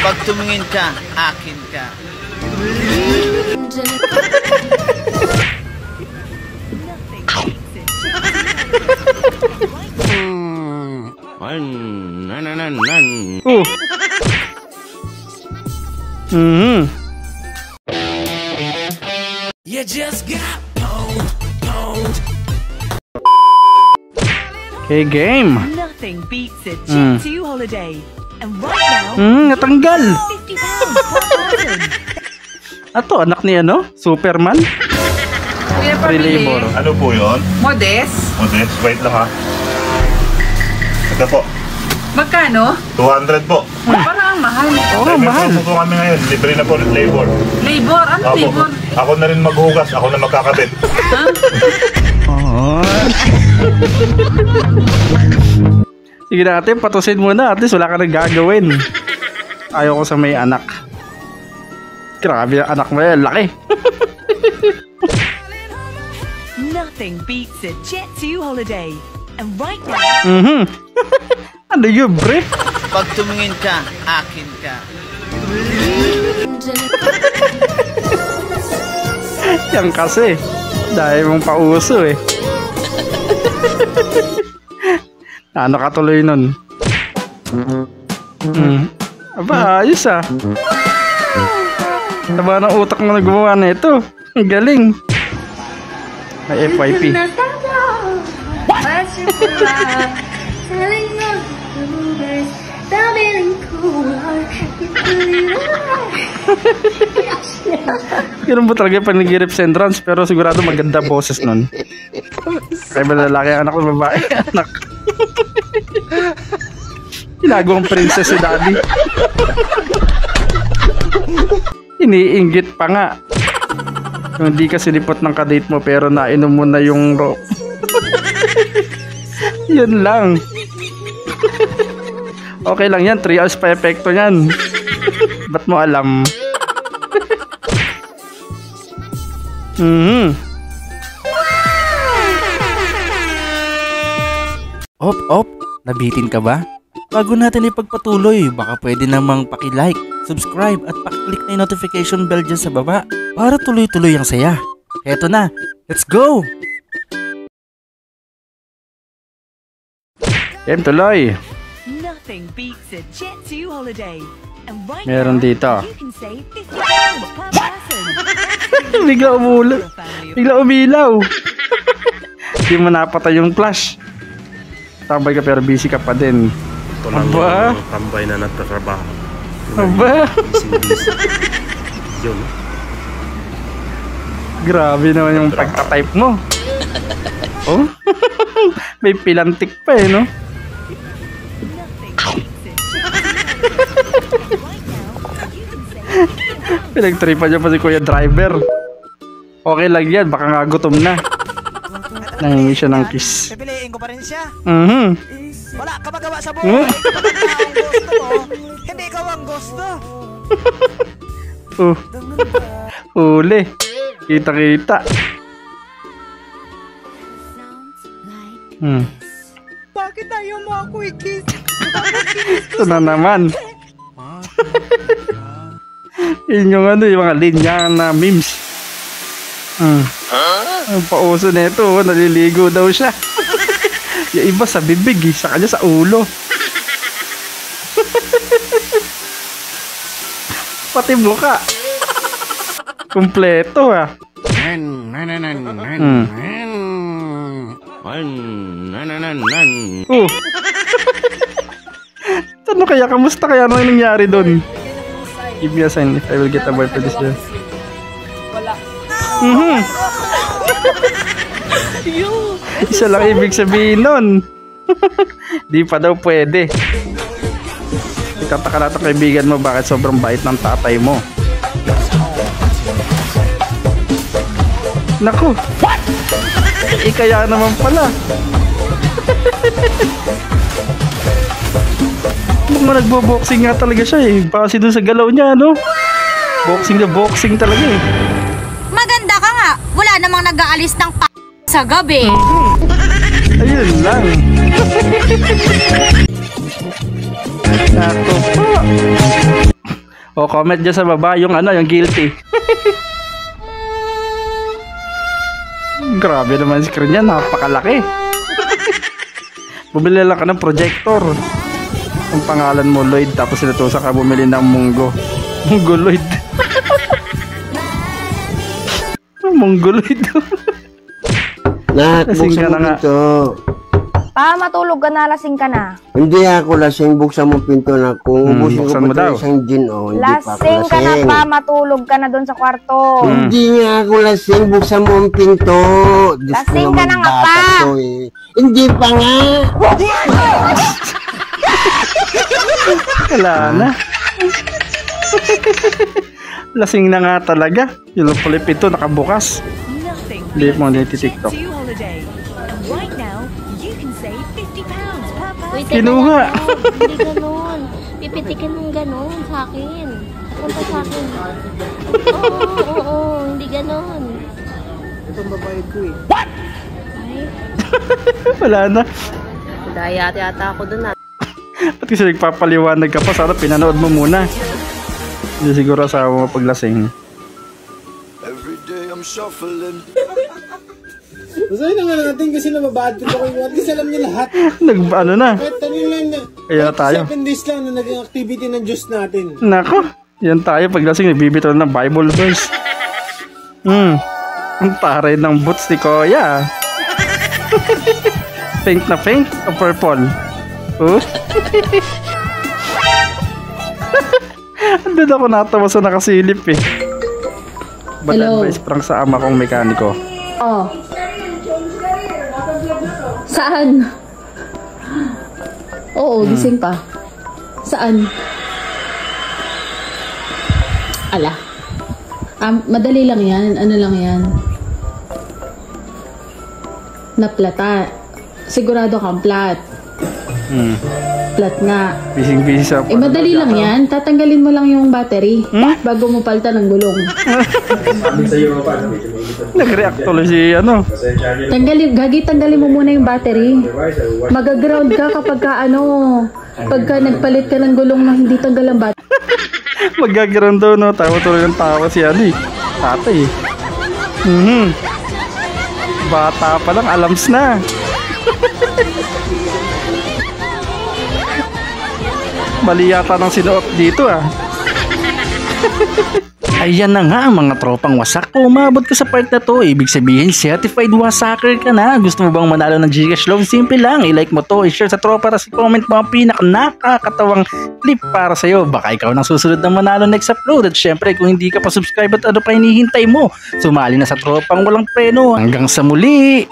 Pag tumingin ka, akin ka. You just got pwned. Okay, game. Nothing beats a Jet 2 holiday. And right now, natanggal. £50 per person. Ato, anak ni ano? Superman? Free labor. Ano po yun? Modest. Modest, wait lang ha. Ito po, Magkano? 200 po. Parang ang mahal. Oo, mahal. May po kami ngayon, libre na po labor. Labor? Ano Ako, labor? ako na rin maghugas, ako na magkakabit. Oh. Sige na ate, patusin mo na. At least wala ka nang gagawin. Ayaw ko sa may anak. Grabe ang anak mo yan, laki. Nothing beats a Jet 2 holiday. And right now, Ano yun, brief? Pag tumingin ka, akin ka. Yan kasi. Dahil mong pauso eh. Ano ka tuloy nun? Aba, ayos ah. Taba ng utak mo na gumawa na ito. Ang galing. May FYP. Ganun ba talaga yung panigirip sa entrance? Pero sigurado maganda boses nun. Kaya ba lalaki ang anak o babae anak? Ginagawang princess si daddy. Iniinggit pa nga. Yung hindi ka sinipot ng kadate mo pero nainom mo na yung rope. Yun lang. Okay lang yan, 3 hours pa epekto yan. Ba't mo alam? Op, nabitin ka ba? Bago natin ipagpatuloy, baka pwede namang paki-like, subscribe at paki-click na yung notification bell dyan sa baba para tuloy-tuloy ang saya. Eto na, let's go! Game tuloy. nothing beats a Jet 2 holiday. And right Meron now, dito. you can save £50 per person. Bigla umulo. Bigla umilaw. Hindi mo napatay yung flash. Tambay ka pero busy ka pa din. Ito lang Aba? yung tambay na nagtatrabaho. Aba? Busy. Yun. Grabe naman yung pagka-type mo. Oh? May pilantik pa eh, no? Pinagtripan niya pa si Kuya Driver. Okay lang yan, baka nga gutom na. Nangingi siya ng kiss. Pipiliin ko pa rin siya. Wala ka magawa sa buhay. Hindi ikaw ang gusto. Uli. Kita-kita. Bakit ayaw mo ako i-kiss? Ito na naman. Yun yung ano, yung mga linya na memes. Ang pauso na ito, naliligo daw siya. Yung iba sa bibig, sa kanya sa ulo. Pati mukha. Kompleto ah. Ano kaya? Kamusta kaya? Ano yung nangyari doon? Give me a sign if I will get a boy for this year. Isa lang ibig sabihin nun. Di pa daw pwede. Itataka natin kaibigan mo bakit sobrang bait ng tatay mo. Naku. Kaya naman pala. Mukhang nagbo-boxing nga talaga siya eh. Base doon sa galaw niya, no? Boxing na boxing talaga eh. Maganda ka nga. Wala namang nag-aalis ng sa gabi. Ayun lang. Nato po. O comment dyan sa baba yung ano, yung guilty. Grabe naman yung screen niya, napakalaki. Bumili lang ka ng projector. Ang pangalan mo Lloyd, tapos sinutusan ka bumili ng Munggo. Munggo Lloyd. Munggo Lloyd. Nak, Lasing ka buksan na mo nga. pinto. Pa, matulog ka na, lasing ka na. Hindi ako lasing, buksan mo pinto na. Kung ubusin buksan ko mo pa daw. ito isang gin, oh, hindi pa ako Lasing ka na lasing. pa, matulog ka na doon sa kwarto. Hindi nga ako lasing, buksan mo ang pinto. Diyos ko Lasing ka naman, na nga bata pa. to, eh. Hindi pa nga. Wala na. Lasing na nga talaga. Yung pala ito nakabukas. Nothing Hindi mo beats a natitiktok. Jet2 holiday. And right now, you can save £50 per person. Wait, Kinuha. Hindi ganon. Pipitikin mong ganon sa akin. Punta sa akin. Oo, hindi ganon. Itong babae ko eh. Wala na. Daya yata ako doon. At kasi nagpapaliwanag ka pa, sana pinanood mo muna. Hindi siguro asawa mo paglasing. Masaya na nga natin kasi nababad ko kayo. At least alam niyo lahat. Ano na? Kahit ano lang na. Kaya tayo. 7 days lang na naging activity ng Diyos natin. Nako, yan tayo paglasing nagbibitaw ng Bible verse. Ang taray ng boots ni Kuya. Pink na pink o purple? Oh? Andun ako natawa sa nakasilip eh. Bad advice prank sa ama kong mekaniko. Oh. Saan? Oo, gising pa. Saan? Ala. Madali lang yan. Ano lang yan? Naplata. Sigurado kang plat. Plat nga. Busy sa... Madali lang yan. Tatanggalin mo lang yung battery bago mo palta ng gulong. Nag-react tuloy si ano. Tanggalin mo muna yung battery. Magaground ka kapag ka pagka nagpalit ka ng gulong na hindi tanggal ang battery. Magagaroon daw no. Tawa tuloy ng tawa si ano eh. Tatay eh. Bata pa lang, alams na. Mali yata ng sinuot dito ah. Ayan na nga mga tropang wasak. Kung umabot ka sa part na to, ibig sabihin certified wasaker ka na. Gusto mo bang manalo ng Gcash loan? Simple lang, i-like mo to, i-share sa tropa, tapos i-comment mo ang nakakatawang clip para sa'yo. Baka ikaw nang susunod na manalo next upload. At syempre kung hindi ka pa subscribe at ano pa hinihintay mo, sumali na sa tropang walang preno. Hanggang sa muli.